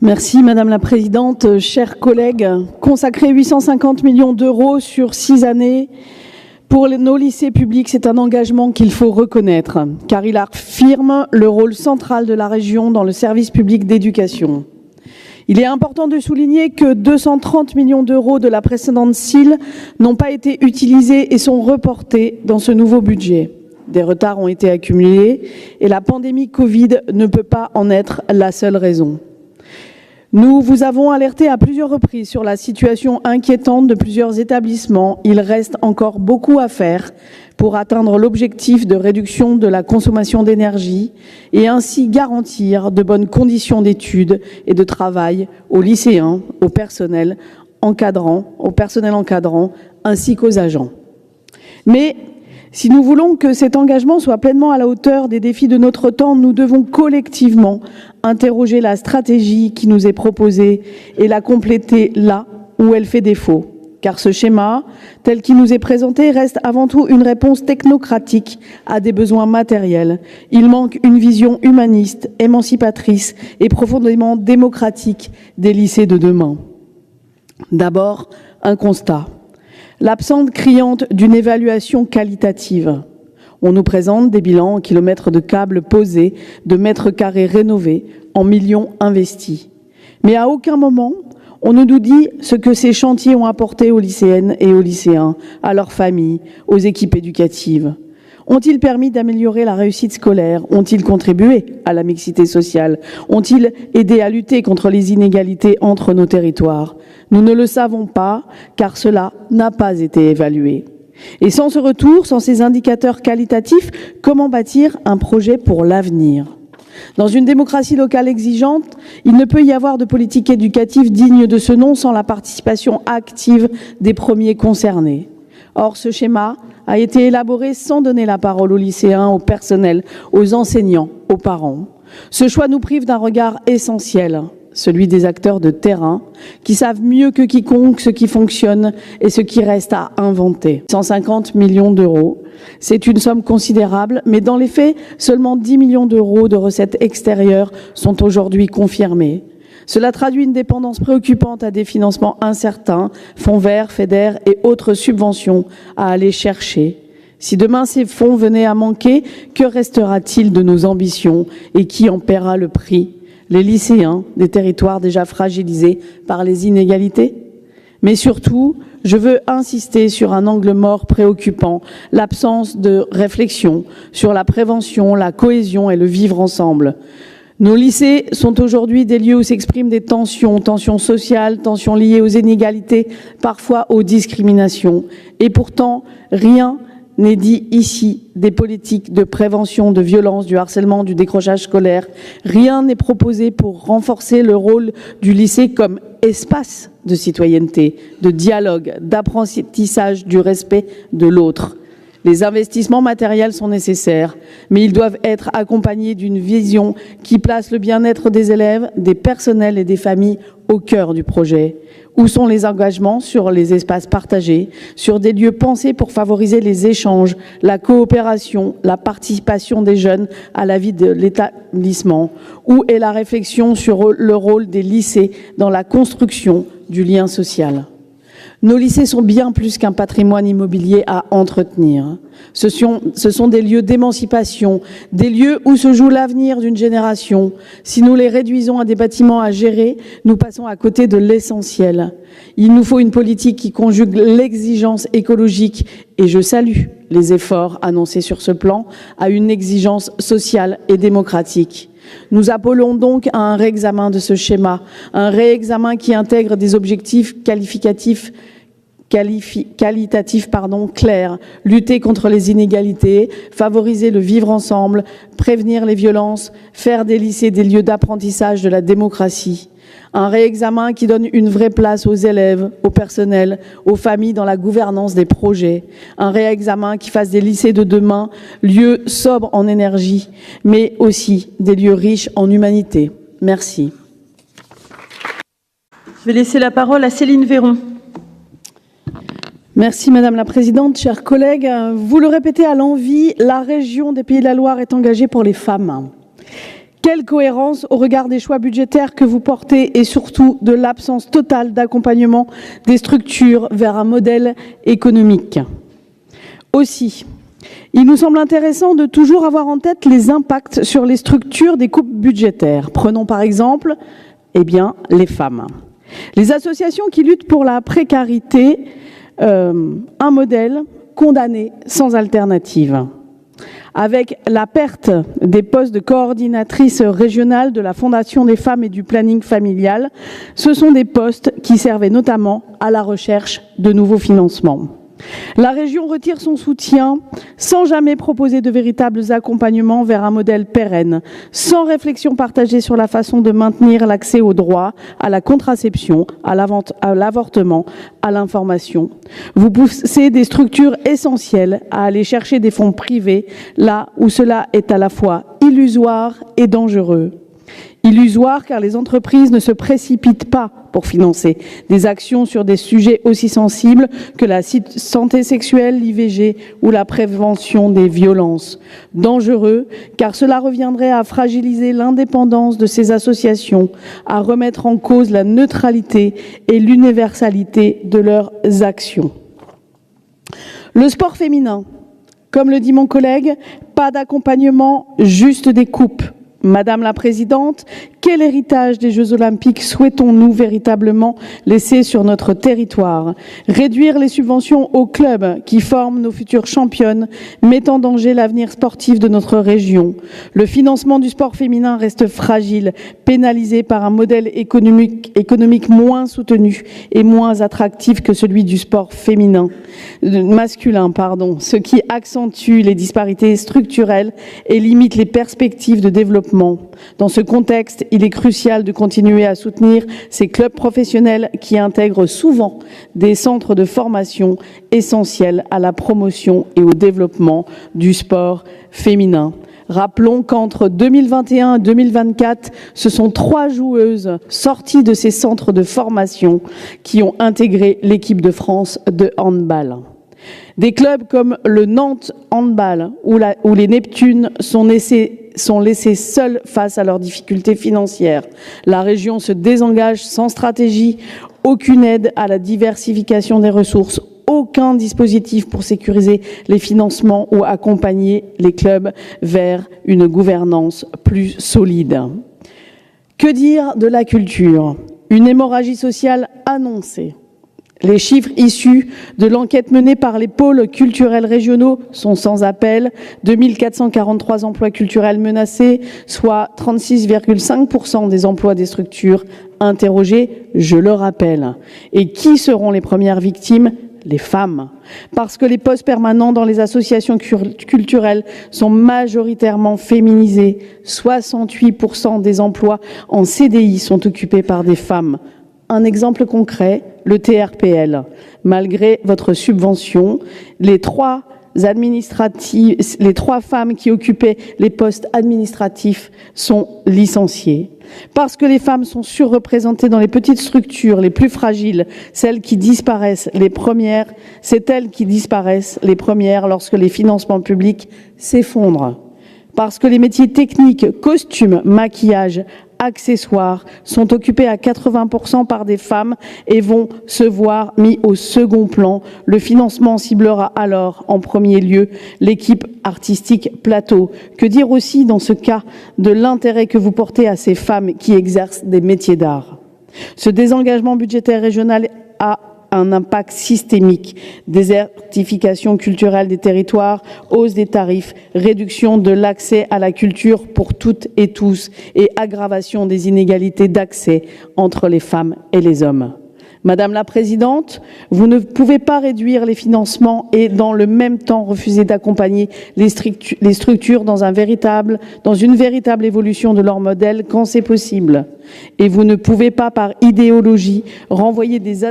Merci Madame la Présidente. Chers collègues, consacrer 850 millions d'euros sur 6 années pour nos lycées publics, c'est un engagement qu'il faut reconnaître, car il affirme le rôle central de la région dans le service public d'éducation. Il est important de souligner que 230 millions d'euros de la précédente CIL n'ont pas été utilisés et sont reportés dans ce nouveau budget. Des retards ont été accumulés et la pandémie Covid ne peut pas en être la seule raison. Nous vous avons alerté à plusieurs reprises sur la situation inquiétante de plusieurs établissements. Il reste encore beaucoup à faire pour atteindre l'objectif de réduction de la consommation d'énergie et ainsi garantir de bonnes conditions d'études et de travail aux lycéens, au personnel encadrant ainsi qu'aux agents. Mais si nous voulons que cet engagement soit pleinement à la hauteur des défis de notre temps, nous devons collectivement interroger la stratégie qui nous est proposée et la compléter là où elle fait défaut. Car ce schéma, tel qu'il nous est présenté, reste avant tout une réponse technocratique à des besoins matériels. Il manque une vision humaniste, émancipatrice et profondément démocratique des lycées de demain. D'abord, un constat. L'absence criante d'une évaluation qualitative. On nous présente des bilans en kilomètres de câbles posés, de mètres carrés rénovés, en millions investis. Mais à aucun moment, on ne nous dit ce que ces chantiers ont apporté aux lycéennes et aux lycéens, à leurs familles, aux équipes éducatives. Ont-ils permis d'améliorer la réussite scolaire? Ont-ils contribué à la mixité sociale? Ont-ils aidé à lutter contre les inégalités entre nos territoires? Nous ne le savons pas, car cela n'a pas été évalué. Et sans ce retour, sans ces indicateurs qualitatifs, comment bâtir un projet pour l'avenir? Dans une démocratie locale exigeante, il ne peut y avoir de politique éducative digne de ce nom sans la participation active des premiers concernés. Or, ce schéma a été élaboré sans donner la parole aux lycéens, au personnel, aux enseignants, aux parents. Ce choix nous prive d'un regard essentiel, celui des acteurs de terrain, qui savent mieux que quiconque ce qui fonctionne et ce qui reste à inventer. 150 millions d'euros, c'est une somme considérable, mais dans les faits, seulement 10 millions d'euros de recettes extérieures sont aujourd'hui confirmés. Cela traduit une dépendance préoccupante à des financements incertains, fonds verts, FEDER et autres subventions à aller chercher. Si demain ces fonds venaient à manquer, que restera-t-il de nos ambitions et qui en paiera le prix? Les lycéens des territoires déjà fragilisés par les inégalités? Mais surtout, je veux insister sur un angle mort préoccupant, l'absence de réflexion sur la prévention, la cohésion et le vivre ensemble. Nos lycées sont aujourd'hui des lieux où s'expriment des tensions sociales, tensions liées aux inégalités, parfois aux discriminations. Et pourtant, rien n'est dit ici des politiques de prévention de violence, du harcèlement, du décrochage scolaire. Rien n'est proposé pour renforcer le rôle du lycée comme espace de citoyenneté, de dialogue, d'apprentissage du respect de l'autre. Les investissements matériels sont nécessaires, mais ils doivent être accompagnés d'une vision qui place le bien-être des élèves, des personnels et des familles au cœur du projet. Où sont les engagements sur les espaces partagés, sur des lieux pensés pour favoriser les échanges, la coopération, la participation des jeunes à la vie de l'établissement? Où est la réflexion sur le rôle des lycées dans la construction du lien social? Nos lycées sont bien plus qu'un patrimoine immobilier à entretenir. Ce sont des lieux d'émancipation, des lieux où se joue l'avenir d'une génération. Si nous les réduisons à des bâtiments à gérer, nous passons à côté de l'essentiel. Il nous faut une politique qui conjugue l'exigence écologique, et je salue les efforts annoncés sur ce plan, à une exigence sociale et démocratique. Nous appelons donc à un réexamen de ce schéma, un réexamen qui intègre des objectifs qualitatifs clairs, lutter contre les inégalités, favoriser le vivre ensemble, prévenir les violences, faire des lycées des lieux d'apprentissage de la démocratie. Un réexamen qui donne une vraie place aux élèves, au personnel, aux familles dans la gouvernance des projets. Un réexamen qui fasse des lycées de demain lieux sobres en énergie, mais aussi des lieux riches en humanité. Merci. Je vais laisser la parole à Céline Véron. Merci Madame la Présidente, chers collègues. Vous le répétez à l'envi, la région des Pays de la Loire est engagée pour les femmes. Quelle cohérence au regard des choix budgétaires que vous portez et surtout de l'absence totale d'accompagnement des structures vers un modèle économique. Aussi, il nous semble intéressant de toujours avoir en tête les impacts sur les structures des coupes budgétaires. Prenons par exemple, les femmes. Les associations qui luttent pour la précarité, un modèle condamné sans alternative. Avec la perte des postes de coordinatrice régionale de la Fondation des femmes et du planning familial, ce sont des postes qui servaient notamment à la recherche de nouveaux financements. La région retire son soutien sans jamais proposer de véritables accompagnements vers un modèle pérenne, sans réflexion partagée sur la façon de maintenir l'accès aux droits, à la contraception, à l'avortement, à l'information. Vous poussez des structures essentielles à aller chercher des fonds privés là où cela est à la fois illusoire et dangereux. Illusoire car les entreprises ne se précipitent pas pour financer des actions sur des sujets aussi sensibles que la santé sexuelle, l'IVG ou la prévention des violences. Dangereux car cela reviendrait à fragiliser l'indépendance de ces associations, à remettre en cause la neutralité et l'universalité de leurs actions. Le sport féminin, comme le dit mon collègue, pas d'accompagnement, juste des coupes. Madame la Présidente, quel héritage des Jeux Olympiques souhaitons-nous véritablement laisser sur notre territoire? Réduire les subventions aux clubs qui forment nos futures championnes met en danger l'avenir sportif de notre région. Le financement du sport féminin reste fragile, pénalisé par un modèle économique moins soutenu et moins attractif que celui du sport masculin, ce qui accentue les disparités structurelles et limite les perspectives de développement. Dans ce contexte, il est crucial de continuer à soutenir ces clubs professionnels qui intègrent souvent des centres de formation essentiels à la promotion et au développement du sport féminin. Rappelons qu'entre 2021 et 2024, ce sont 3 joueuses sorties de ces centres de formation qui ont intégré l'équipe de France de handball. Des clubs comme le Nantes Handball ou les Neptunes sont laissés seuls face à leurs difficultés financières. La région se désengage sans stratégie, aucune aide à la diversification des ressources, aucun dispositif pour sécuriser les financements ou accompagner les clubs vers une gouvernance plus solide. Que dire de la culture? Une hémorragie sociale annoncée. Les chiffres issus de l'enquête menée par les pôles culturels régionaux sont sans appel. 2443 emplois culturels menacés, soit 36,5% des emplois des structures interrogées, je le rappelle. Et qui seront les premières victimes? Les femmes. Parce que les postes permanents dans les associations culturelles sont majoritairement féminisés. 68% des emplois en CDI sont occupés par des femmes. Un exemple concret, le TRPL. Malgré votre subvention, les 3 femmes qui occupaient les postes administratifs sont licenciées. Parce que les femmes sont surreprésentées dans les petites structures les plus fragiles, celles qui disparaissent les premières, c'est elles qui disparaissent les premières lorsque les financements publics s'effondrent. Parce que les métiers techniques, costumes, maquillage, accessoires sont occupés à 80% par des femmes et vont se voir mis au second plan. Le financement ciblera alors en premier lieu l'équipe artistique plateau. Que dire aussi dans ce cas de l'intérêt que vous portez à ces femmes qui exercent des métiers d'art? Ce désengagement budgétaire régional a un impact systémique, désertification culturelle des territoires, hausse des tarifs, réduction de l'accès à la culture pour toutes et tous et aggravation des inégalités d'accès entre les femmes et les hommes. Madame la Présidente, vous ne pouvez pas réduire les financements et dans le même temps refuser d'accompagner les structures dans une véritable évolution de leur modèle quand c'est possible. Et vous ne pouvez pas, par idéologie, renvoyer des